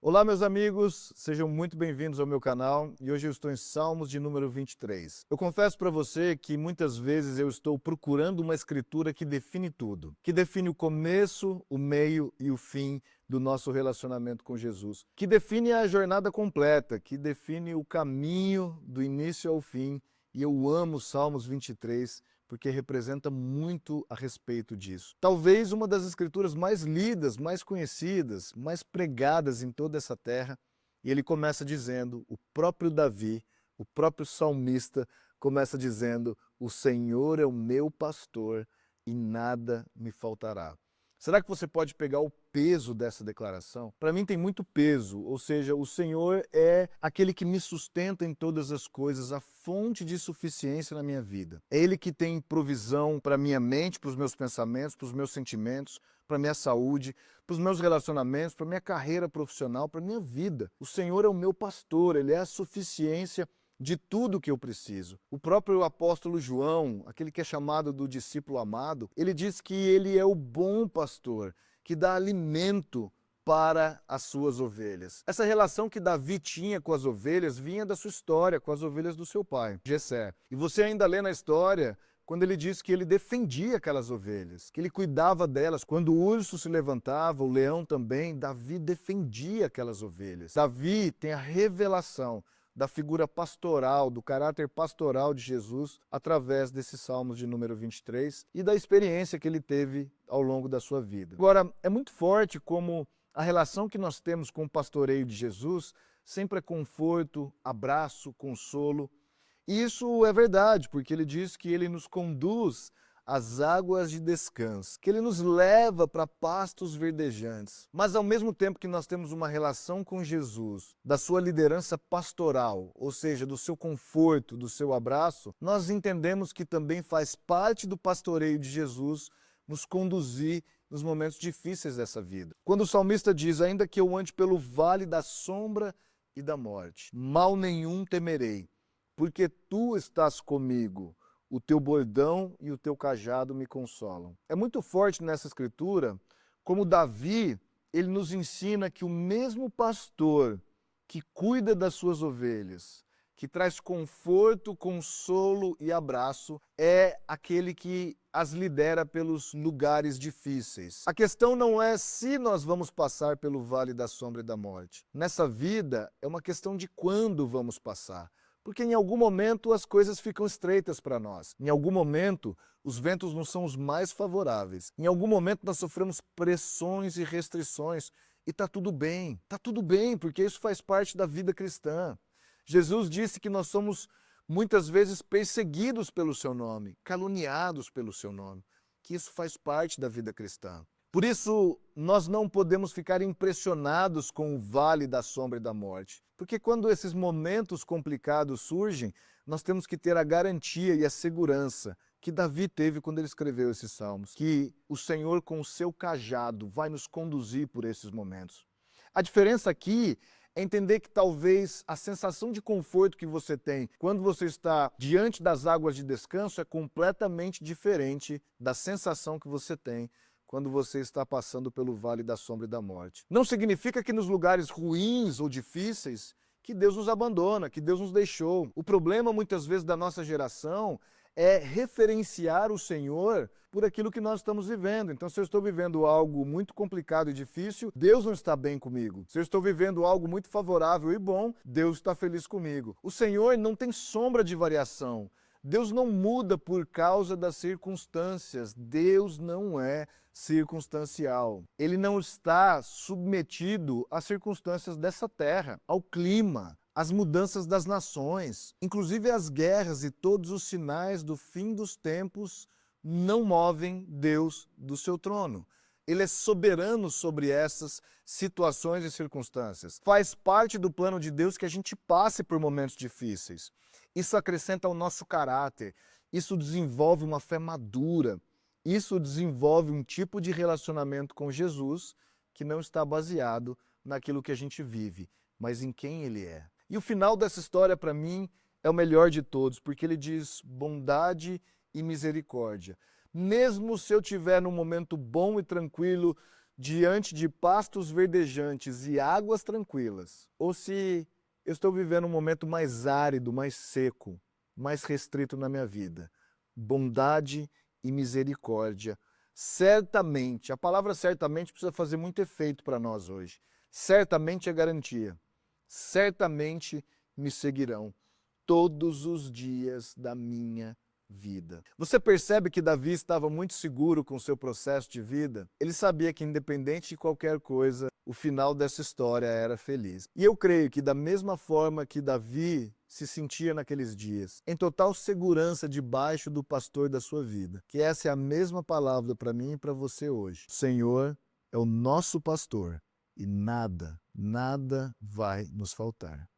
Olá, meus amigos, sejam muito bem-vindos ao meu canal e hoje eu estou em Salmos de número 23. Eu confesso para você que muitas vezes eu estou procurando uma escritura que define tudo, que define o começo, o meio e o fim do nosso relacionamento com Jesus, que define a jornada completa, que define o caminho do início ao fim. E eu amo Salmos 23 porque representa muito a respeito disso. Talvez uma das escrituras mais lidas, mais conhecidas, mais pregadas em toda essa terra. E ele começa dizendo, o próprio Davi, o próprio salmista, começa dizendo: o Senhor é o meu pastor e nada me faltará. Será que você pode pegar o peso dessa declaração? Para mim tem muito peso, ou seja, o Senhor é aquele que me sustenta em todas as coisas, a fonte de suficiência na minha vida. É Ele que tem provisão para minha mente, para os meus pensamentos, para os meus sentimentos, para a minha saúde, para os meus relacionamentos, para a minha carreira profissional, para a minha vida. O Senhor é o meu pastor, Ele é a suficiência de tudo que eu preciso. O próprio apóstolo João, aquele que é chamado do discípulo amado, ele diz que ele é o bom pastor, que dá alimento para as suas ovelhas. Essa relação que Davi tinha com as ovelhas vinha da sua história, com as ovelhas do seu pai, Jessé. E você ainda lê na história quando ele diz que ele defendia aquelas ovelhas, que ele cuidava delas. Quando o urso se levantava, o leão também, Davi defendia aquelas ovelhas. Davi tem a revelação da figura pastoral, do caráter pastoral de Jesus, através desses Salmos de número 23 e da experiência que ele teve ao longo da sua vida. Agora, é muito forte como a relação que nós temos com o pastoreio de Jesus sempre é conforto, abraço, consolo. E isso é verdade, porque ele diz que ele nos conduz às águas de descanso, que ele nos leva para pastos verdejantes. Mas ao mesmo tempo que nós temos uma relação com Jesus, da sua liderança pastoral, ou seja, do seu conforto, do seu abraço, nós entendemos que também faz parte do pastoreio de Jesus nos conduzir nos momentos difíceis dessa vida. Quando o salmista diz: ainda que eu ande pelo vale da sombra e da morte, mal nenhum temerei, porque tu estás comigo. O teu bordão e o teu cajado me consolam. É muito forte nessa escritura como Davi, ele nos ensina que o mesmo pastor que cuida das suas ovelhas, que traz conforto, consolo e abraço, é aquele que as lidera pelos lugares difíceis. A questão não é se nós vamos passar pelo vale da sombra e da morte. Nessa vida é uma questão de quando vamos passar. Porque em algum momento as coisas ficam estreitas para nós. Em algum momento os ventos não são os mais favoráveis. Em algum momento nós sofremos pressões e restrições. E está tudo bem, porque isso faz parte da vida cristã. Jesus disse que nós somos muitas vezes perseguidos pelo seu nome, caluniados pelo seu nome, que isso faz parte da vida cristã. Por isso, nós não podemos ficar impressionados com o vale da sombra e da morte. Porque quando esses momentos complicados surgem, nós temos que ter a garantia e a segurança que Davi teve quando ele escreveu esses salmos, que o Senhor com o seu cajado vai nos conduzir por esses momentos. A diferença aqui é entender que talvez a sensação de conforto que você tem quando você está diante das águas de descanso é completamente diferente da sensação que você tem quando você está passando pelo vale da sombra e da morte. Não significa que nos lugares ruins ou difíceis que Deus nos abandona, que Deus nos deixou. O problema muitas vezes da nossa geração é referenciar o Senhor por aquilo que nós estamos vivendo. Então, se eu estou vivendo algo muito complicado e difícil, Deus não está bem comigo. Se eu estou vivendo algo muito favorável e bom, Deus está feliz comigo. O Senhor não tem sombra de variação. Deus não muda por causa das circunstâncias. Deus não é circunstancial. Ele não está submetido às circunstâncias dessa terra, ao clima, às mudanças das nações, inclusive as guerras e todos os sinais do fim dos tempos não movem Deus do seu trono. Ele é soberano sobre essas situações e circunstâncias. Faz parte do plano de Deus que a gente passe por momentos difíceis. Isso acrescenta ao nosso caráter, isso desenvolve uma fé madura, isso desenvolve um tipo de relacionamento com Jesus que não está baseado naquilo que a gente vive, mas em quem Ele é. E o final dessa história, para mim, é o melhor de todos, porque ele diz bondade e misericórdia. Mesmo se eu estiver num momento bom e tranquilo, diante de pastos verdejantes e águas tranquilas, ou se eu estou vivendo um momento mais árido, mais seco, mais restrito na minha vida. Bondade e misericórdia. Certamente, a palavra certamente precisa fazer muito efeito para nós hoje. Certamente é garantia. Certamente me seguirão todos os dias da minha vida. Você percebe que Davi estava muito seguro com o seu processo de vida? Ele sabia que, independente de qualquer coisa, o final dessa história era feliz. E eu creio que, da mesma forma que Davi se sentia naqueles dias, em total segurança debaixo do pastor da sua vida, que essa é a mesma palavra para mim e para você hoje. O Senhor é o nosso pastor e nada vai nos faltar.